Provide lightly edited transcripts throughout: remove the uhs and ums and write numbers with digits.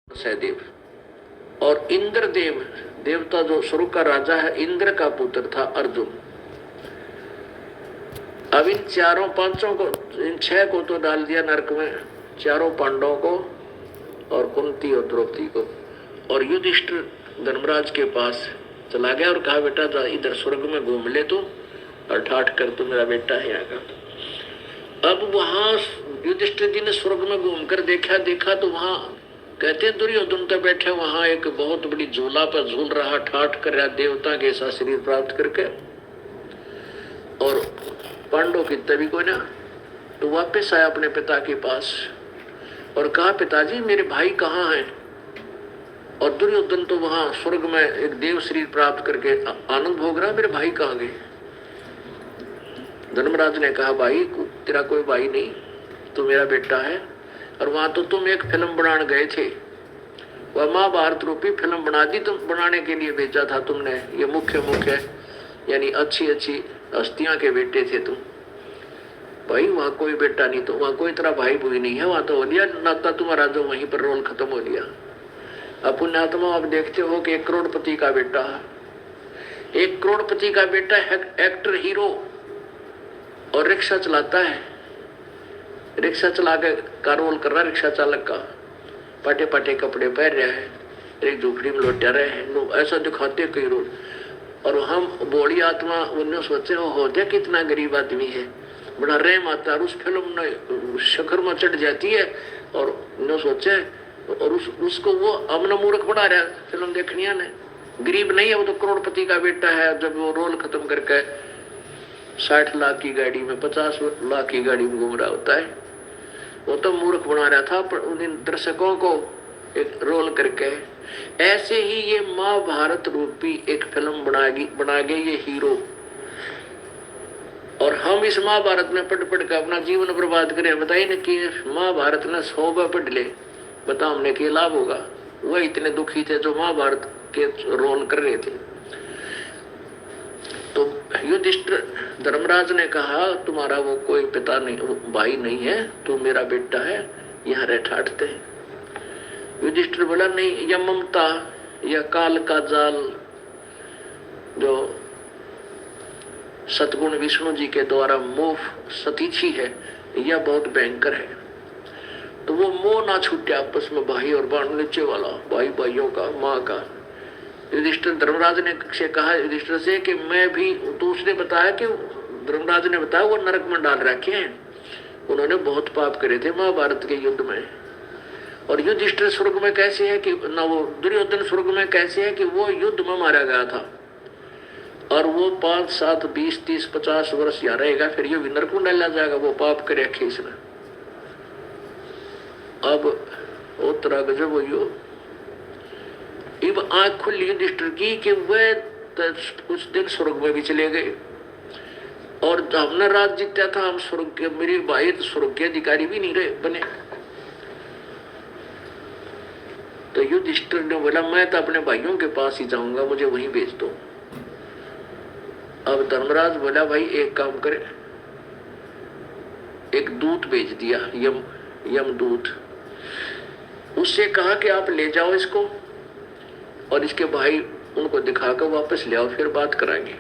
सहदेव और इंद्रदेव देवता जो स्वर्ग का राजा है, इंद्र का पुत्र था अर्जुन। अब इन चारों पांचों को, इन छह को तो डाल दिया नरक में, चारों पांडवों को और कुंती और द्रौपदी को। और युधिष्ठिर धर्मराज के पास चला गया और कहा, बेटा जा इधर स्वर्ग में घूम ले तू और ठाठ कर, तू मेरा बेटा है यहाँ का। अब वहां युधिष्ठिर जी ने स्वर्ग में घूमकर देखा तो वहां कहते दुर्योधन तो बैठे वहां एक बहुत बड़ी झूला पर झूल रहा, ठाठ कर रहा देवता के ऐसा शरीर प्राप्त करके, और पांडव की तभी कोई ना। तो वापस आया अपने पिता के पास और कहा, पिताजी मेरे भाई कहाँ हैं? और दुर्योधन तो वहां स्वर्ग में एक देव शरीर प्राप्त करके आनंद भोग रहा, मेरे भाई कहाँ गए? धर्मराज ने कहा, भाई तेरा कोई भाई नहीं, तू मेरा बेटा है। और वहां तो तुम एक फिल्म बनाने गए थे, वह महाभारत रूपी फिल्म बना दी, तुम बनाने के लिए भेजा था तुमने। ये मुख्य यानी अच्छी हस्तियां के बेटे थे तुम। भाई वहां कोई बेटा नहीं, तो वहां कोई तरह भाई बुई नहीं है, वहां तो हो लिया नाता तुम्हारा, जो वहीं पर रोल खत्म हो लिया। अब पुण्यात्मा आप देखते हो कि 1 करोड़पति का बेटा, 1 करोड़पति का बेटा एक्टर हीरो और रिक्शा चलाता है, रिक्शा चला के का रोल कर रहा है, रिक्शा चालक का, पाटे कपड़े पहन रहा है, एक झोपड़ी में लौटा रहे हैं, ऐसा दिखाते कई रोल। और हम बोली आत्मा उन्हें सोचे हो दे कितना गरीब आदमी है, बड़ा रहम आता है। उस फिल्म में शक्कर में चढ़ जाती है और उन्हें सोचे, और उसको वो अमन मूर्ख बना रहा है फिल्म देखनिया ने। गरीब नहीं है वो, तो करोड़पति का बेटा है। जब वो रोल खत्म करके 60 लाख की गाड़ी में, 50 लाख की गाड़ी में घूम रहा होता है, वो तो मूर्ख बना रहा था पर उन दर्शकों को एक रोल करके। ऐसे ही ये महाभारत रूपी एक फिल्म बना गए ये हीरो, और हम इस महाभारत में पढ़ के अपना जीवन बर्बाद करें। बताइए ना कि महाभारत ने 100 बार पढ़ ले, बता हमने क्या लाभ होगा? वह इतने दुखी थे जो महाभारत के रोल कर रहे थे। तो युधिष्ठिर धर्मराज ने कहा, तुम्हारा वो कोई पिता नहीं, भाई नहीं है, तू मेरा बेटा है, यहाँ रह ठाठते हैं। युधिष्ठिर बोला, नहीं, यह ममता, यह काल का जाल जो सतगुण विष्णु जी के द्वारा मोह सतीची है, यह बहुत भयंकर है। तो वो मोह ना छूटे आपस में, भाई और बहन, नीचे वाला भाई भाइयों का, माँ का। युधिष्ठिर धर्मराज ने से कहा युधिष्ठिर से कि मैं भी, तो उसने बताया कि धर्मराज ने बताया वो नरक में डाल रखे हैं, उन्होंने बहुत पाप करे थे महाभारत के युद्ध में। और युधिष्ठिर स्वर्ग में कैसे है कि ना, वो दुर्योधन स्वर्ग में कैसे है कि वो युद्ध में मारा गया था, और वो 5, 7, 20, 30, 50 वर्ष यहाँ रहेगा, फिर ये नरक में डाला जाएगा, वो पाप करे इसने। अब उत्तरा गजब हो, इब आंख खुली युधिष्ठिर की कि वह कुछ दिन स्वर्ग में भी चले गए, और हमने राज जीता था, हम स्वर्ग के, मेरे भाई तो स्वर्ग के अधिकारी भी नहीं रहे बने। तो युधिष्ठिर ने बोला, मैं तो अपने भाइयों के पास ही जाऊंगा, मुझे वहीं भेज दो। अब धर्मराज बोला, भाई एक काम करे, एक दूत भेज दिया, यमदूत। उससे कहा कि आप ले जाओ इसको और इसके भाई उनको दिखाकर वापस ले आओ, फिर बात कराएंगे।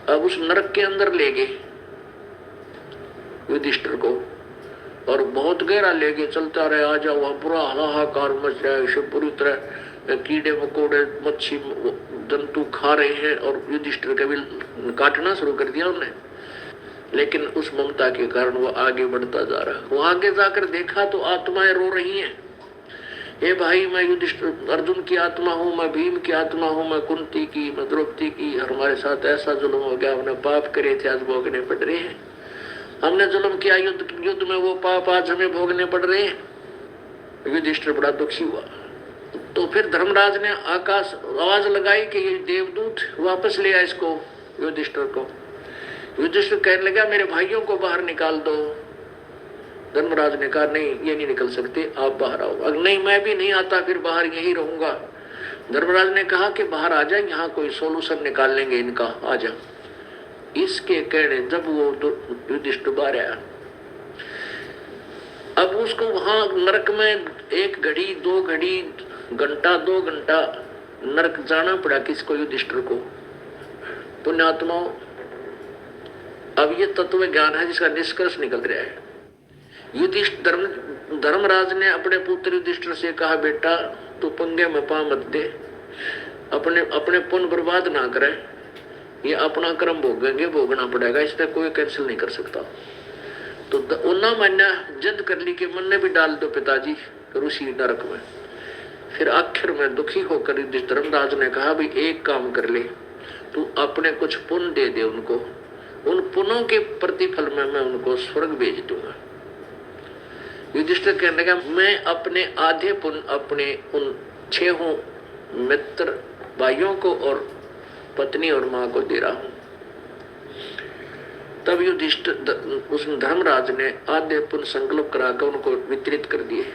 अब उस नरक के अंदर ले गए युधिष्ठिर को, और बहुत गहरा ले गए, चलता रहे, आ जाओ, वहां पूरा हाहाकार मच रहा है, पूरी तरह कीड़े मकोड़े मच्छी जंतु खा रहे हैं, और युधिष्ठिर का भी काटना शुरू कर दिया उन्हें। लेकिन उस ममता के कारण वो आगे बढ़ता जा रहा। वो आगे जाकर देखा तो आत्माएं रो रही हैं, हे भाई, मैं युधिष्ठिर अर्जुन की आत्मा हूँ, मैं भीम की आत्मा हूँ, मैं कुंती की, मैं द्रौपदी की, हमारे साथ ऐसा जुल्म हो गया, हमने पाप करे थे, आज भोगने पड़ रहे हैं। हमने जुल्म किया युद्ध में, वो पाप आज हमें भोगने पड़ रहे हैं। युधिष्ठिर बड़ा दुखी हुआ। तो फिर धर्मराज ने आकाश आवाज लगाई कि ये देवदूत वापस ले आया इसको, युधिष्ठिर को। युधिष्ठिर कहने लगा, मेरे भाइयों को बाहर निकाल दो। धर्मराज ने कहा, नहीं, ये नहीं निकल सकते, आप बाहर आओ। अगर नहीं, मैं भी नहीं आता, फिर बाहर यही रहूंगा। धर्मराज ने कहा कि बाहर आ जाए, यहाँ कोई सोल्यूशन निकाल लेंगे इनका, आ जा। इसके कहने जब वो युधिष्ठिर बाहर आया, अब उसको वहां नरक में 1 घड़ी 2 घड़ी घंटा 2 घंटा नरक जाना पड़ा किसको? युधिष्ठिर को। पुण्यात्माओं, अब ये तत्व ज्ञान है जिसका निष्कर्ष निकल रहा है। युधिष्ठिर धर्मराज ने अपने पुत्र युधिष्ठिर से कहा, बेटा तू पंगे में पा मत दे, अपने पुण्य बर्बाद ना करे, ये अपना कर्म भोगेंगे, भोगना पड़ेगा, इस पर कोई कैंसिल नहीं कर सकता। तो उन्ना मान्या जिद कर ली कि मन ने भी डाल दो पिताजी ऋषि नरक में। फिर आखिर में दुखी होकर धर्मराज ने कहा, भाई एक काम कर ले, तू अपने कुछ पुण्य दे दे उनको, उन पुण्यों के प्रतिफल में मैं उनको स्वर्ग भेज दूंगा। युधिष्ठिर कहने लगा, मैं अपने आधे पुण्य अपने उन 6 मित्र भाइयों को और पत्नी और मां को दे रहा हूं। तब युधिष्ठिर उस धर्मराज ने आधे पुण्य संकल्प कराकर उनको वितरित कर दिए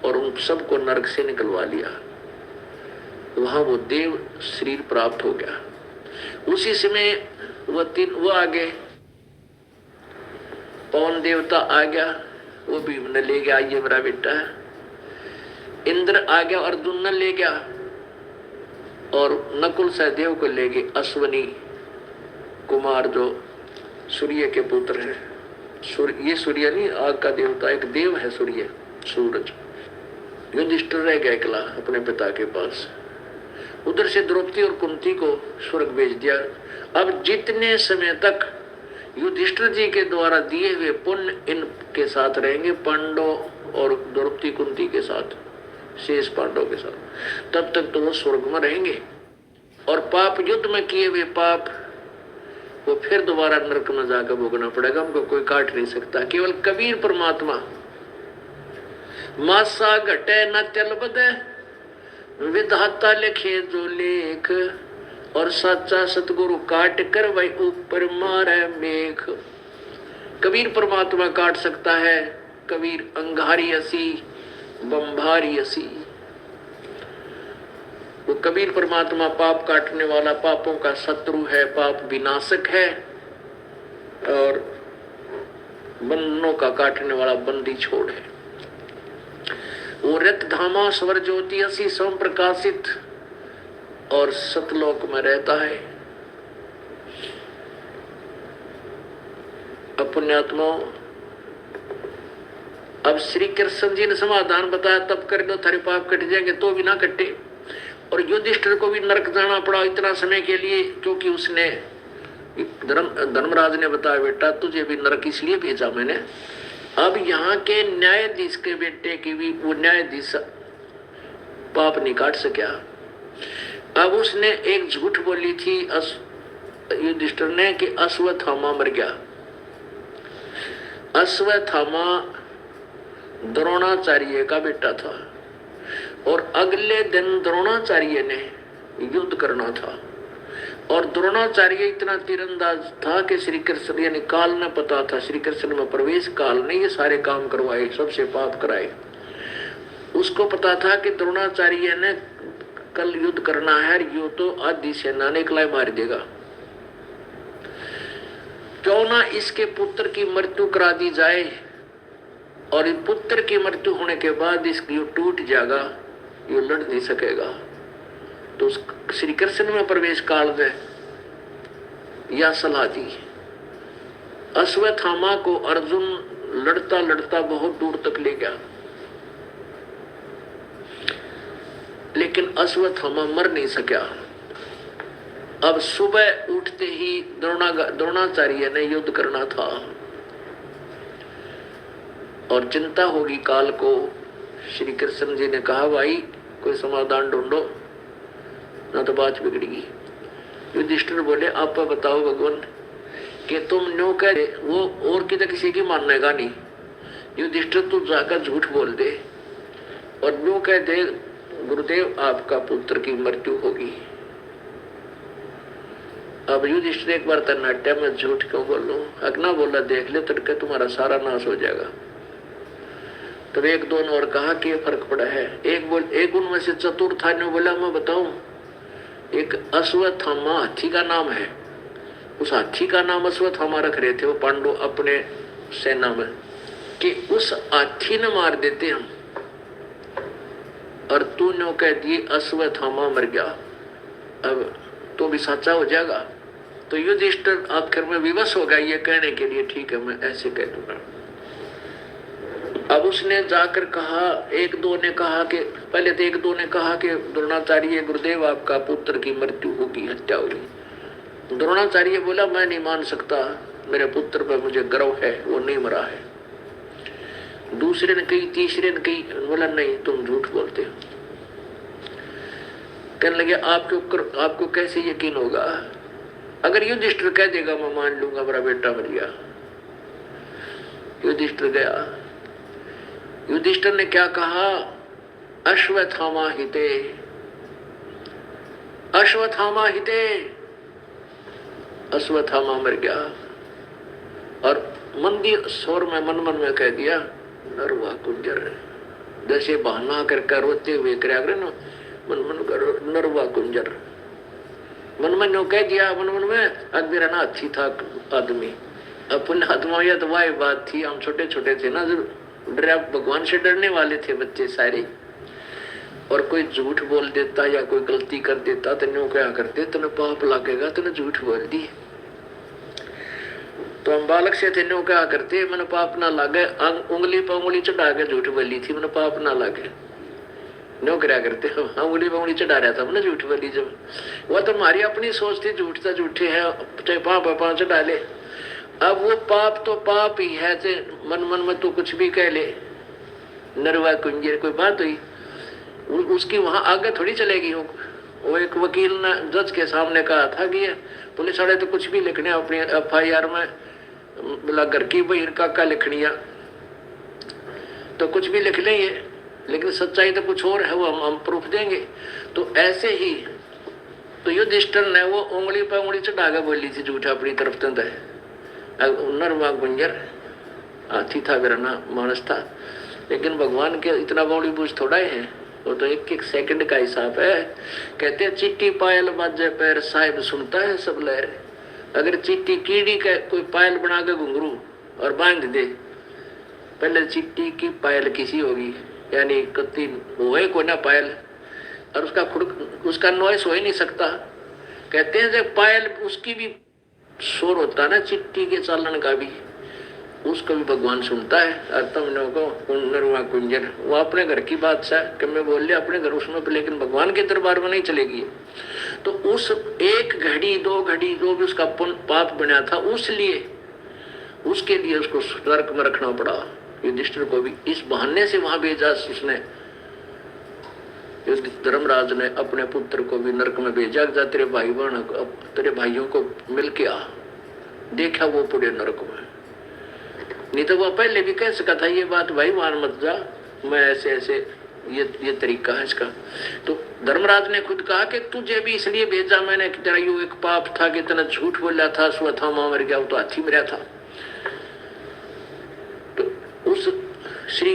और उन सबको नरक से निकलवा लिया। वहां वो देव शरीर प्राप्त हो गया। उसी समय वो आ गए, पवन देवता आ गया, वो भी ने ले गया, ये मेरा बेटा है। इंद्र आ गया, अर्जुन ने ले गया, और नकुल सहदेव को ले गए अश्वनी कुमार जो सूर्य के पुत्र हैं। ये सूर्य नहीं, आग का देवता, एक देव है सूर्य, सूरज। युधिष्ठिर रह गया अकेला अपने पिता के पास। उधर से द्रौपदी और कुंती को स्वर्ग भेज दिया। अब जितने समय तक युधिष्ठिर जी के द्वारा दिए हुए पुण्य इनके साथ रहेंगे, पांडव और द्रौपदी कुंती के साथ, शेष पांडव के साथ, तब तक तो वो स्वर्ग में रहेंगे। और पाप युद्ध में किए हुए पाप वो फिर दोबारा नरक में जाकर भोगना पड़ेगा, हमको कोई काट नहीं सकता। केवल कबीर परमात्मा मासा घटे न चल बदे, विधाता लिखे जो लेख, और सच्चा सतगुरु काट कर वही ऊपर मारे मेघ। कबीर परमात्मा काट सकता है, कबीर अंगारी असी बंभारी असी। वो कबीर परमात्मा पाप काटने वाला, पापों का शत्रु है, पाप विनाशक है, और बंधनों का काटने वाला बंदी छोड़ है। वो रत धामा स्वर ज्योति असी स्वयं प्रकाशित और सतलोक में रहता है। पुण्यात्माओं, अब श्री कृष्ण जी ने समाधान बताया, तब कर दो थारे पाप कट जाएंगे, तो भी ना कटे। और युधिष्ठिर को भी नरक जाना पड़ा इतना समय के लिए, क्योंकि उसने धर्मराज ने बताया, बेटा तुझे भी नरक इसलिए भेजा मैंने। अब यहाँ के न्यायाधीश के बेटे की भी वो न्यायाधीश पाप नहीं काट सका। अब उसने एक झूठ बोली थी युधिष्ठिर ने कि अश्वत्थामा मर गया। अश्वत्थामा द्रोणाचार्य का बेटा था, और अगले दिन द्रोणाचार्य ने युद्ध करना था, और द्रोणाचार्य इतना तीरंदाज था कि श्री कृष्ण यानी काल ने पता था, श्री कृष्ण में प्रवेश काल ने ये सारे काम करवाए, सबसे पाप कराए। उसको पता था कि द्रोणाचार्य ने कल युद्ध करना है, यो तो आधी सेना ने इकला मार देगा, क्यों ना इसके पुत्र की मृत्यु करा दी जाए, और पुत्र की मृत्यु होने के बाद इसकी यो टूट जाएगा, यो लड़ नहीं सकेगा। तो श्री कृष्ण में प्रवेश काल में यह सलाह दी। अश्वत्थामा को अर्जुन लड़ता लड़ता बहुत दूर तक ले गया, लेकिन अश्वत्थामा मर नहीं सका। अब सुबह उठते ही द्रोणाचार्य ने युद्ध करना था, और चिंता होगी काल को। श्री कृष्ण जी ने कहा, भाई कोई समाधान ढूंढो, ना तो बात बिगड़ेगी। युधिष्ठिर बोले, आप बताओ भगवान कि तुम न्यू कह रहे, वो और किसी की मानने का नहीं। युधिष्ठिर तू जाकर झूठ बोल दे और न्यू कह दे, गुरुदेव आपका पुत्र की मृत्यु होगी। अब युधिष्ठिर एक बार तन्नाट्य में झूठ क्यों बोलूं, अगना बोला देख ले तड़के तुम्हारा सारा नाश हो जाएगा। तब एक दोनों और कहा कि ये फर्क पड़ा है। एक उनमें से चतुर था ने बोला, मैं बताऊं, एक अश्वत्थामा हाथी का नाम है, उस हाथी का नाम अश्वत्थामा रख रहे थे वो पांडु अपने सेना में। कि उस हाथी ने मार देते हम, और तूने कह दिए अश्वत्थामा मर गया, अब तो भी सच्चा हो जाएगा। तो युधिष्ठिर आखिर में विवश होगा ये कहने के लिए, ठीक है मैं ऐसे कह दूंगा। अब उसने जाकर कहा, एक दो ने कहा कि पहले तो एक दो ने कहा कि द्रोणाचार्य गुरुदेव आपका पुत्र की मृत्यु होगी, हत्या होगी। द्रोणाचार्य बोला मैं नहीं मान सकता, मेरे पुत्र पर मुझे गर्व है, वो नहीं मरा है। दूसरे ने कही, तीसरे ने कही, बोला नहीं तुम झूठ बोलते हो। कहने लगे आपको कैसे यकीन होगा, अगर युधिष्ठिर कह देगा मैं मान लूंगा मेरा बेटा मर गया। युधिष्ठिर गया, युधिष्ठिर ने क्या कहा, अश्वत्थामा हिते, अश्वत्थामा हिते, अश्वत्थामा मर गया। और मंदिर स्वर में मन मन में कह दिया नरवा कुंजर, जैसे बहाना करके रोते हुए करे ना, मन मन करो नरवा कुंजर, मन मन कह दिया मन मन में। अब मेरा ना अच्छी था आदमी, अपने आत्मा या तो वाह बात थी, हम छोटे छोटे थे ना, डरा भगवान से डरने वाले थे बच्चे सारे, और कोई झूठ बोल देता या कोई गलती कर देता तो न्यू क्या करते, तूने पाप लगेगा, तूने झूठ बोल दी। तो हम बालक से थे, न्यू क्या करते, मैंने पाप ना लागे, उंगली पर उंगली चढ़ा के झूठ बोली थी, मैंने पाप ना लागे, न्यू क्या करते, उंगली पर उंगली चढ़ा रहा था मैंने झूठ बोली। जब वह तो हमारी अपनी सोच थी, झूठ तो झूठे है, चाहे पाप चढ़ा ले। अब वो पाप तो पाप ही है, मन मन में तो कुछ भी कह ले, नरवा कुंजर कोई बात हुई, उसकी वहां आगे थोड़ी चलेगी। वो एक वकील ने जज के सामने कहा था कि पुलिस वाले तो कुछ भी लिखने अपनी FIR में, बोला घर की बहिर काका लिखनिया तो कुछ भी लिख लेंगे, लेकिन सच्चाई तो कुछ और है, वो हम प्रूफ देंगे। तो ऐसे ही तो युधिष्ठिर ने वो उंगली पर उंगली चढ़ा के बोली थी झूठा अपनी तरफ तंद है, नरवा गुंजर हाथी था मेरा ना मानस था। लेकिन भगवान के इतना बौड़ी बूझ थोड़ा ही है, वो तो एक एक सेकंड का हिसाब है। कहते हैं चिट्टी पायल बाजे पैर साहिब सुनता है सब लहर। अगर चिट्टी कीड़ी का कोई पायल बना के घुंघरू और बांध दे, पहले चिट्टी की पायल किसी होगी, यानी कत्ती हुए को ना पायल, और उसका नॉइस हो ही नहीं सकता। कहते हैं जब पायल उसकी भी शोर होता ना, चिट्टी के चालन का भी, उसको भी भगवान सुनता है। और तुम लोगों को नरवा कुंजर, वो अपने घर की बात सा कि मैं बोल लिया अपने घर उसमें, लेकिन भगवान के दरबार में नहीं चलेगी। तो उस एक घड़ी दो घड़ी जो भी उसका पाप बना था, उसके लिए उसको नरक में रखना पड़ा। युधिष्ठिर को भी इस बहाने से वहां भेजा उसने, धर्मराज ने अपने पुत्र को भी नरक में भेजा, जा तेरे भाई बहन तेरे भाइयों को मिल के आ। देखा वो पूरे नरक में, नहीं तो वो पहले भी कह सका था ये बात, भाई मान मत जा, मैं ऐसे ऐसे ये तरीका है इसका। तो धर्मराज ने खुद कहा कि तुझे भी इसलिए भेजा मैंने कि तेरा यो एक पाप था कि तेना झूठ बोला था, अश्वत्थामा मर गया, वो तो हाथी मरा था। तो उस श्री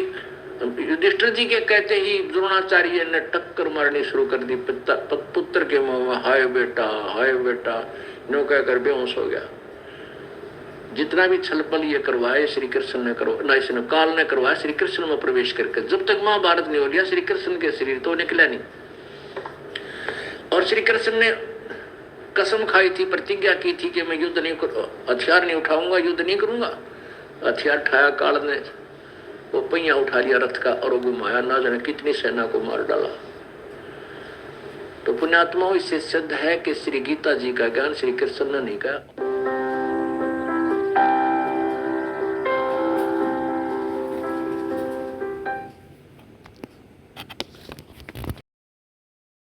युधिष्ठिर जी के कहते ही द्रोणाचार्य ने टक्कर मारनी शुरू कर दी पुत्र के मुंह में, हाय बेटा नो कहकर बेहोश हो गया। जितना भी छलपल ये करवाए श्री कृष्ण ने इसने काल ने करवाया श्री कृष्ण में प्रवेश करके। जब तक महाभारत नहीं हो गया श्री कृष्ण के शरीर तो निकला नहीं। और श्री कृष्ण ने कसम खाई थी, प्रतिज्ञा की थी कि मैं युद्ध नहीं हथियार नहीं उठाऊंगा, युद्ध नहीं करूंगा। हथियार उठाया, काल ने वो पहिया उठा लिया रथ का और वो घुमाया, ना जाने कितनी सेना को मार डाला। तो पुण्यात्माओं इससे सिद्ध है कि श्री गीता जी का ज्ञान श्री कृष्ण ने नहीं कहा।